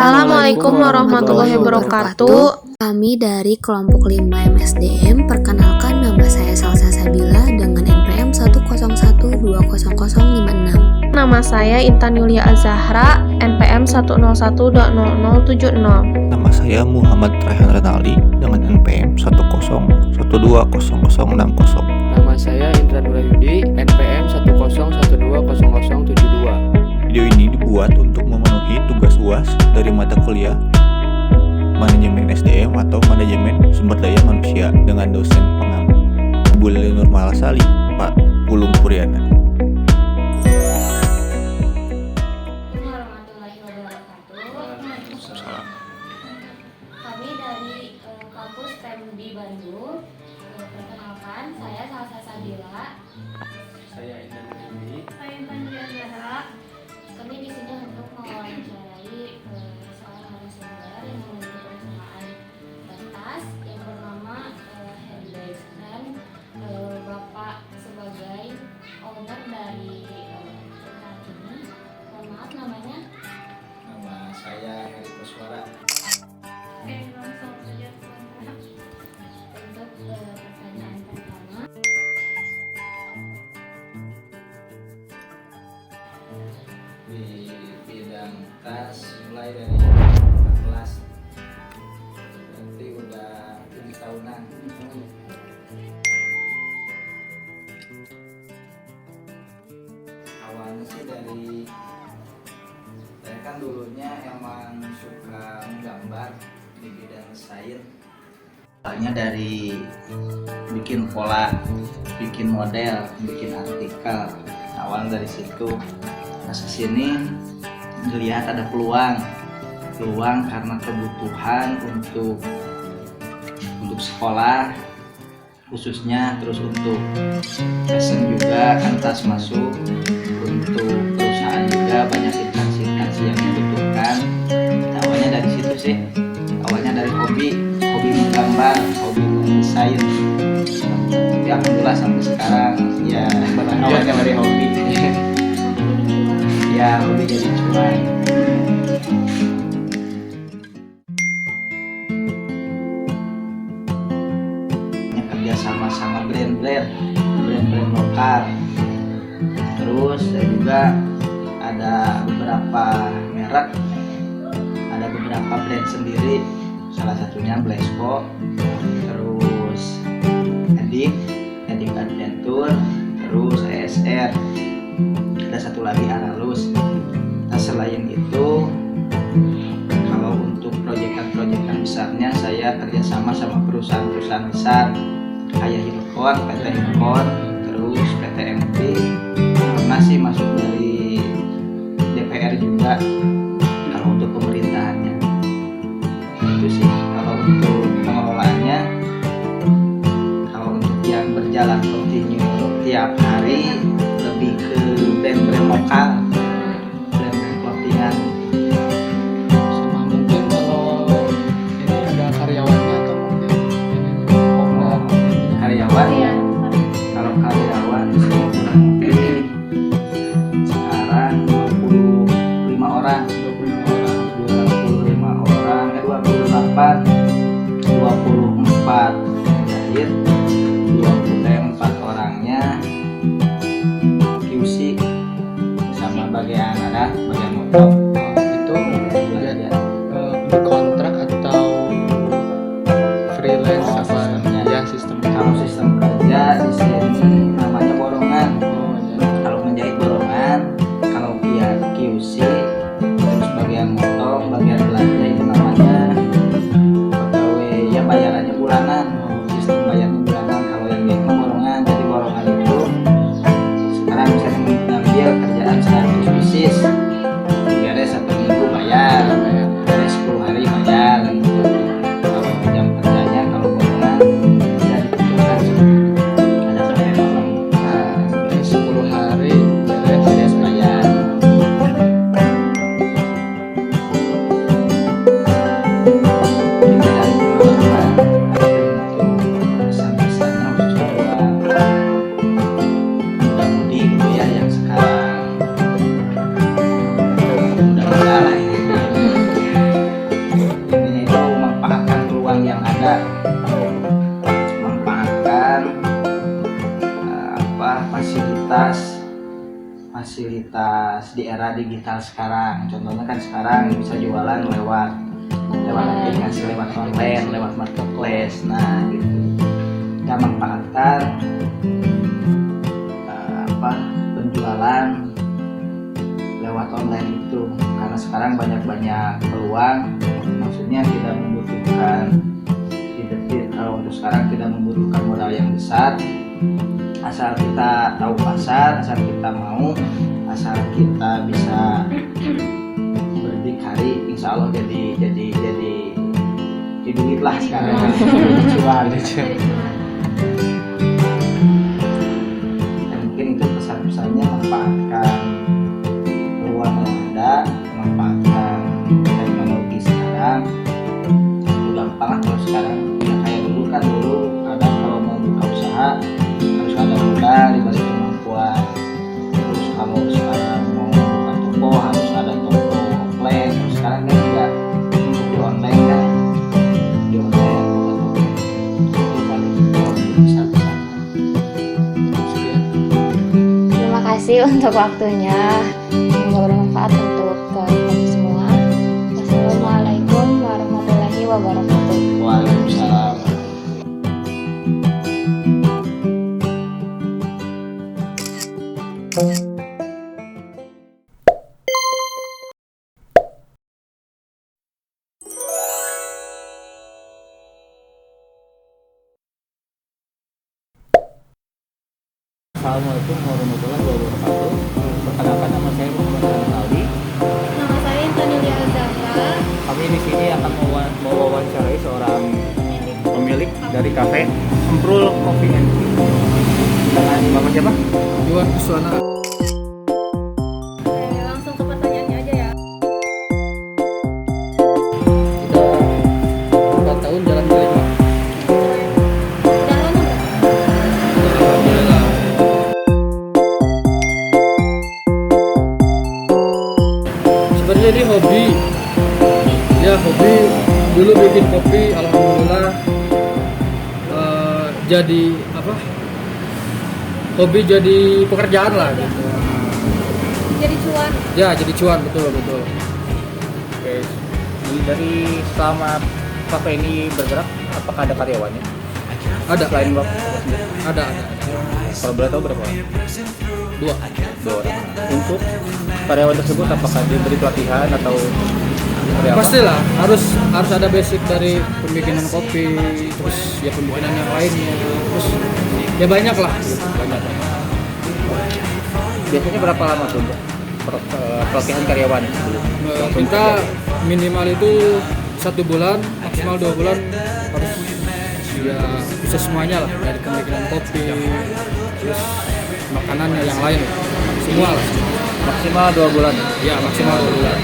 Assalamualaikum warahmatullahi wabarakatuh. Kami dari kelompok 5 MSDM, perkenalkan nama saya Salsa Sabila dengan NPM 101200056. Nama saya Intan Yulia Azahra, NPM 101.0070. Nama saya Muhammad Raihan Renaldi dengan NPM 101200060. Nama saya Indra Nurayudi, NPM 101200072. Video ini dibuat untuk memenuhi tugas UAS dari mata kuliah Manajemen SDM atau Manajemen Sumber Daya Manusia dengan dosen pengampu Bu Lili Nurmalasali, Pak Pulung Puriana. Warahmatullahi wabarakatuh. Kami dari kampus STEM di Bandung. Perkenalkan, saya Salsa Sabila. Saya Intan Nurayudi. Saya Intan Yulia Azahra. Kami di sini untuk mewawancarai seorang narasumber yang memiliki perusahaan tas yang bernama Handbag, dan Bapak sebagai owner dari perusahaan ini. Mohon maaf namanya. Nama saya Heri Kuswara. Oke, langsung saja untuk pertanyaan pertama. Di bidang tas mulai dari kelas, berarti udah 7 tahunan. Awalnya sih dari saya kan dulunya emang suka menggambar di bidang desain. Awalnya dari bikin pola, bikin model, bikin artikel. Awal dari situ. Pas kesini melihat ada peluang karena kebutuhan untuk sekolah khususnya, terus untuk fashion juga kan tas masuk, untuk perusahaan juga banyak instansi yang dibutuhkan. Awalnya dari situ sih, awalnya dari hobi menggambar, hobi mendesain. Tapi alhamdulillah sampai sekarang ya awalnya dari hobi. Ya, hobi jadi cuan. Kerja sama brand-brand lokal. Terus saya juga ada beberapa merek, ada beberapa brand sendiri. Salah satunya Blesco, terus Edik Adventure, terus ESR. Ada satu lagi Analus. Nah, selain itu, kalau untuk proyekan besarnya saya kerjasama sama perusahaan besar kayak Hilcon, PT Hilcon, terus PT MP. Pernah sih masuk dari DPR juga kalau untuk pemerintahannya. Itu sih kalau untuk pengelolaannya. Kalau untuk yang berjalan kontinu tiap hari, lebih ke brand-brand lokal, brand-brand clothingan. Sama mungkin kalau ini ada karyawannya atau mungkin ini owner Karyawan ya. Kalau karyawan sih kurang lebih sekarang 25 orang. komoditas di era digital sekarang. Contohnya kan sekarang bisa jualan lewat aplikasi, lewat online, lewat marketplace. Nah, gitu. Kita manfaatkan penjualan lewat online itu karena sekarang banyak peluang. Maksudnya tidak membutuhkan kalau untuk sekarang tidak membutuhkan modal yang besar, asal kita tahu pasar, asal kita mau, asal kita bisa berdikari, insya Allah jadi duit lah sekarang. Cuan. Dan mungkin itu pesan-pesannya, manfaatkan peluang yang ada, manfaatkan teknologi sekarang. Itu gampang lah kalau sekarang. Dulu ada kalau mau buka usaha harus ada modal dibalik kemampuan. Terus kalau sekarang mau buka toko harus ada toko offline. Terus sekarang kan juga untuk di online kan, di online itu paling besar-besar. Terima kasih untuk waktunya. Semoga bermanfaat untuk kami semua. Wassalamualaikum warahmatullahi wabarakatuh. Waalaikumsalam. Assalamualaikum warahmatullahi wabarakatuh. Perkenalkan, nama saya Muhammad Ali. Nama saya Intanulia Azahra. Kami di sini akan mewawancarai seorang pemilik dari kafe Emprul Coffee and Tea. Dengan Bapak siapa? Iwan Kuswana. Langsung ke pertanyaannya aja ya. Udah 4 tahun jalan kaki, Pak. Udah lama nggak? Alhamdulillah. Sebenarnya ini hobi. Ya hobi. Dulu bikin kopi, alhamdulillah jadi apa? Hobi jadi pekerjaan lah gitu. Jadi cuan. Ya jadi cuan, betul. Oke. Dari selama kafe ini bergerak, apakah ada karyawannya? Ada. Selain Bapak? Ada. Kalau boleh tahu berapa orang? 2. 2 orang. Untuk karyawan tersebut apakah diberi pelatihan atau seperti apa? Pastilah harus ada basic dari pembikinan kopi, terus ya pembikinan yang lainnya, terus ya banyak lah. Biasanya berapa lama tuh untuk pelatihan karyawan? Kita minimal itu 1 bulan, maksimal 2 bulan harus ya bisa semuanya lah, dari pembikinan kopi, terus makanannya yang lain, semua lah. Maksimal 2 bulan. Ya maksimal 2 bulan.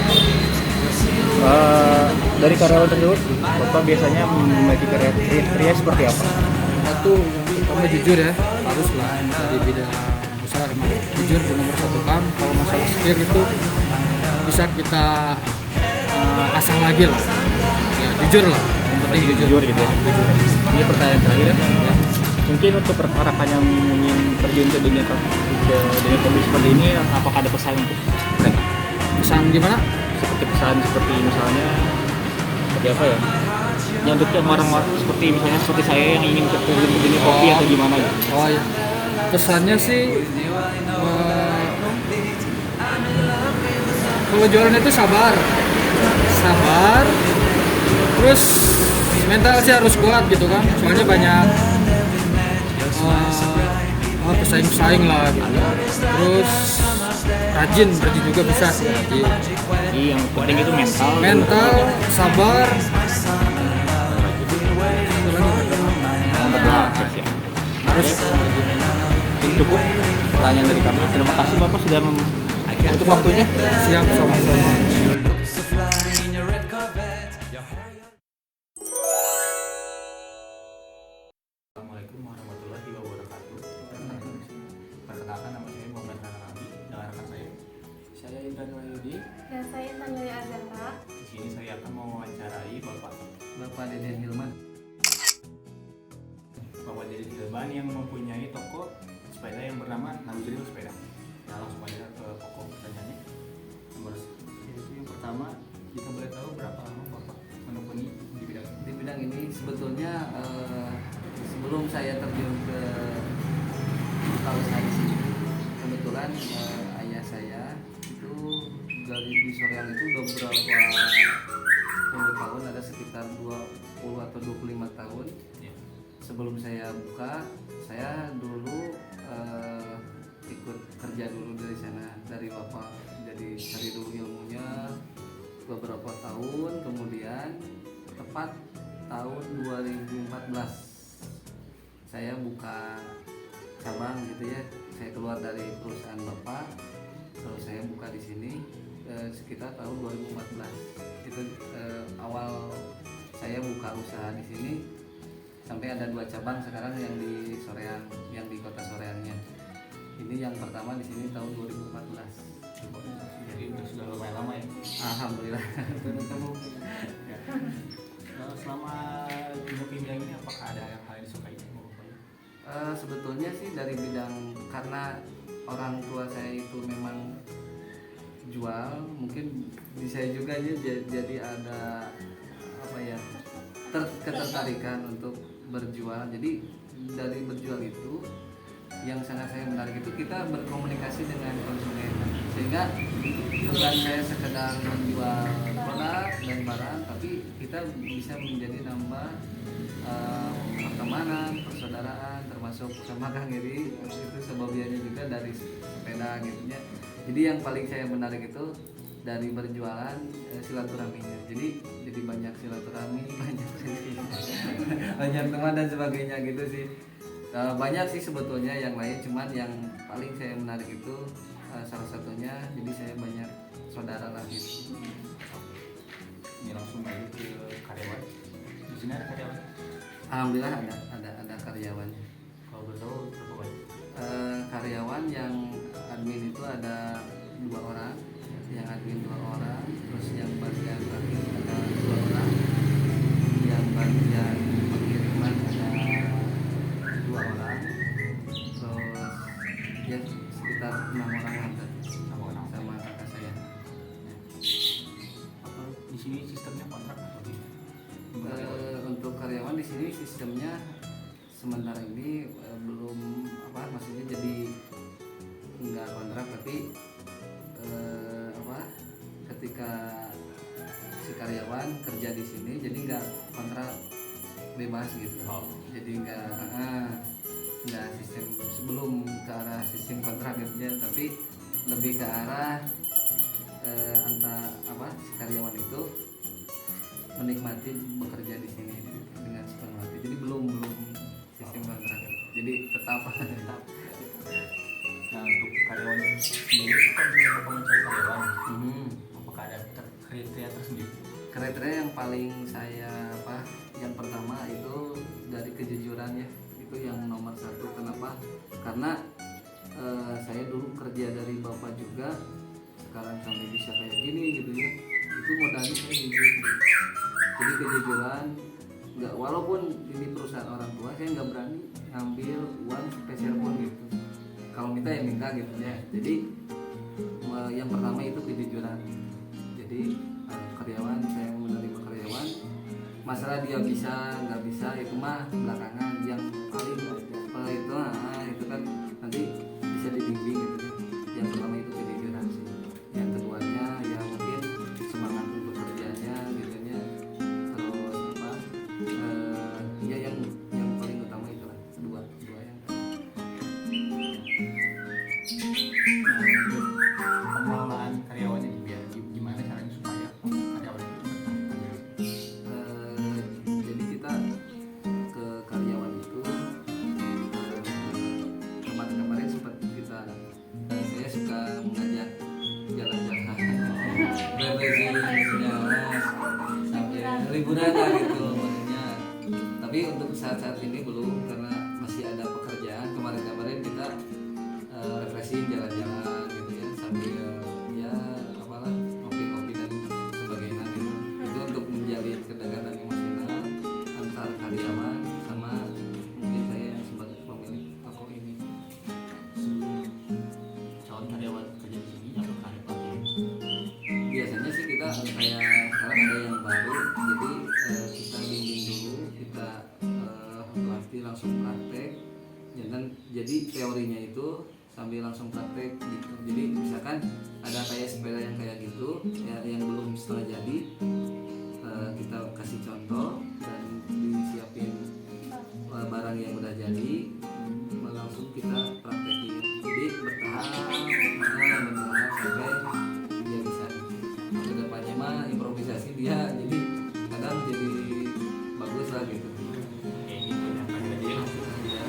Dari karyawan tersebut, Bapak biasanya memiliki kriteria seperti apa? Satu yang pertama jujur ya, harus lah di bidang usaha emang jujur di nomor 1 kan. Kalau masalah skill itu bisa kita asah lagi lah. Ya jujur lah, yang penting jujur Gitu ya. Ini pertanyaan terakhir ya. Mungkin untuk rekan-rekan yang ingin terjun ke dunia kopi seperti ini, apakah ada pesan untuk mereka? Pesan gimana? Seperti pesan seperti misalnya seperti apa ya? Yang untuk yang orang-orang seperti saya yang ingin terjun ke dunia kopi atau gimana ya? Oh ya, pesannya sih kalau jualan itu sabar, terus mental sih harus kuat gitu kan, soalnya banyak pesaing lah gitu. Terus rajin juga bisa sih, rajin. Jadi yang penting itu Mental, sabar, harus cukup pertanyaan dari kami. Terima kasih Bapak sudah untuk waktunya. siap sama-sama. Assalamualaikum warahmatullahi wabarakatuh. Perkenalkan, nama saya Muhammad Nabi dengan rekan saya Indra Wahyudi. Dan saya Intanulia Azahra. Di sini saya akan mewawancarai Bapak Deden Hilman. Bapak Deden Hilman yang mempunyai toko sepeda yang bernama Nazril Sepeda. Nah, langsung aja ke pokok pertanyaannya. Yang pertama, kita boleh tahu berapa lama Bapak menekuni di bidang ini? Di bidang ini sebetulnya sebelum saya terjun ke buka usaha di sini, kebetulan ayah saya itu dari di Soreang itu udah beberapa puluh tahun, ada sekitar 20 atau 25 tahun. Ya. Sebelum saya buka, saya dulu ikut kerja dulu dari sana, dari bapak, jadi cari dulu ilmunya beberapa tahun, kemudian tepat tahun 2014 saya buka cabang gitu ya. Saya keluar dari perusahaan bapak, terus saya buka di sini sekitar tahun 2014. Itu awal saya buka usaha di sini, sampai ada 2 cabang sekarang yang di Soreang, yang di kota Soreangnya. Ini yang pertama di sini tahun 2014. Jadi sudah lumayan lama ya. Alhamdulillah. Ya. Selama di bidang ini apakah ada hal yang disukai? Sebetulnya sih dari bidang, karena orang tua saya itu memang jual, mungkin di saya juga ya, jadi ada apa ya, ketertarikan untuk berjual. Jadi dari berjual itu yang sangat saya menarik itu kita berkomunikasi dengan konsumen, sehingga bukan saya sekedar menjual produk dan barang, tapi kita bisa menjadi nambah pertemanan, persaudaraan, termasuk sama Kang Edi itu sebagiannya juga dari sepeda gitu ya. Jadi yang paling saya menarik itu dari berjualan silaturahminya. Jadi banyak silaturahmi, banyak teman dan sebagainya gitu sih. Banyak sih sebetulnya yang lain, cuman yang paling saya menarik itu salah satunya, jadi saya banyak saudara lah gitu. Ini langsung aja ke karyawan. Di sini ada karyawan. Alhamdulillah ada karyawannya. Kalau boleh tahu berapa banyak? Karyawan yang admin itu ada 2 orang, yang admin 2 orang, terus yang bagian admin ada 2 orang, yang bagian pengiriman ada 2 orang, terus ya sekitar 6 orang hampir, 6 orang. sama kakak saya. Apa di sini sistemnya kontrak atau gimana? Untuk karyawan di sini sistemnya sementara ini belum maksudnya jadi nggak kontrak, tapi ketika si karyawan kerja di sini jadi nggak kontrak bebas gitu. Jadi nggak sistem sebelum ke arah sistem kontrak gitu ya, tapi lebih ke arah si karyawan itu menikmati bekerja di sini dengan sepenuh hati. Jadi belum sistem kontrak. Jadi tetap. Nah, untuk karyawan sendiri itu kan juga Bapak mencari karyawan. Apakah ada kriteria tersendiri? Kriteria yang paling saya yang pertama itu dari kejujuran ya, itu yang nomor 1. Kenapa? Karena saya dulu kerja dari bapak juga, sekarang sampai bisa kayak gini gitu ya, itu modalnya saya jujur gitu. Jadi kejujuran, nggak, walaupun ini perusahaan orang tua, saya nggak berani ngambil uang spesial pun gitu. Kalau minta ya minta gitu ya. Jadi yang pertama itu kejujuran. Jadi karyawan, saya menerima karyawan, masalah dia bisa nggak bisa itu mah belakangan. Yang paling itu kan nanti bisa dibimbing gitu. Yang pertama itu kejujuran sih. Yang keduanya ya mungkin semangat untuk kerjanya gitu ya. Terus ya yang paling utama itu lah, dua yang Nah, untuk pengelolaan karyawannya biar gimana caranya supaya karyawan itu jadi kita ke karyawan itu kemarin sempat saya suka mengajak jalan-jalan refreshing sampai liburan lah gitu maksudnya. Tapi untuk saat-saat ini belum, karena masih ada pekerjaan. Kemarin kita refreshing jalan-jalan gitu ya, sambil ya apalah kopi-kopi dan sebagainya gitu. Itu untuk menjalin kedekatan emosional antar karyawan sama mungkin saya yang sebagai pemilik toko ini. calon karyawan kayak sekarang ada yang baru, jadi kita bimbing dulu, kita latih langsung praktek. Jadi teorinya itu sambil langsung praktek gitu. Jadi misalkan ada kayak sepeda yang kayak gitu ya, yang belum setengah jadi, kita kasih contoh dan disiapin barang yang udah jadi, langsung kita praktekin. Jadi bertahap sampai dia bisa. Kedepannya mah improvisasi dia, jadi kadang jadi bagus lah gitu. Kayak gitu ya, jadi langsung aja.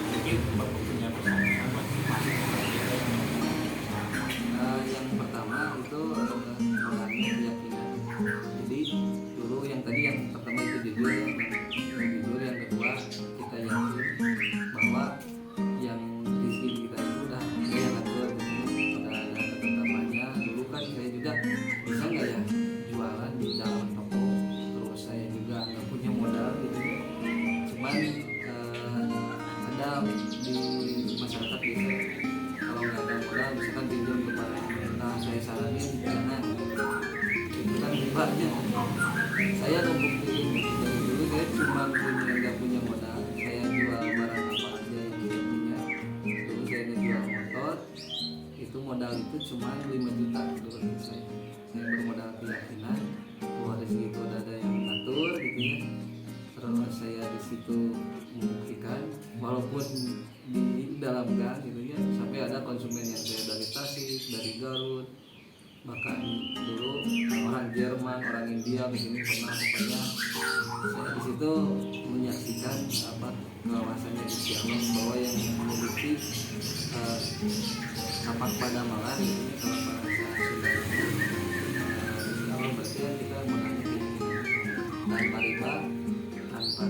Mungkin bapak punya pesan-pesan buat Yang pertama itu mengurangi keyakinan. Jadi dulu yang tadi yang pertama itu jujur, yang jujur, yang kedua kita yakin bahwa yang di diri kita itu udah yang ngatur, udah ada tetapannya. Dulu kan saya juga bisa nggak ya jualan di dalam toko, terus saya juga nggak punya modal gitu. Cuman ada di masyarakat biasa kalau nggak ada modal misalkan pinjam ke bank, nah saya saranin jangan, itu kan ribanya. Saya numpuk dari dulu saya cuma nggak punya modal, saya jual barang apa aja yang saya punya. Dulu saya jual motor, itu modal itu cuma 5 juta dulu saya bermodal keyakinan bahwa di situ ada yang ngatur gitu ya. Terus saya di situ membuktikan walaupun di dalam gang gitu ya, sampai ada konsumen yang saya dari Tasik, dari Garut, bahkan dulu orang Jerman, orang India begini pernah. Pokoknya saya di situ menyaksikan apa kawasannya di Ciamis bahwa yang memiliki tapak pada malah gitu ya, kalau bahasa Sunda berarti kita mengalami keyakinan tanpa riba, tanpa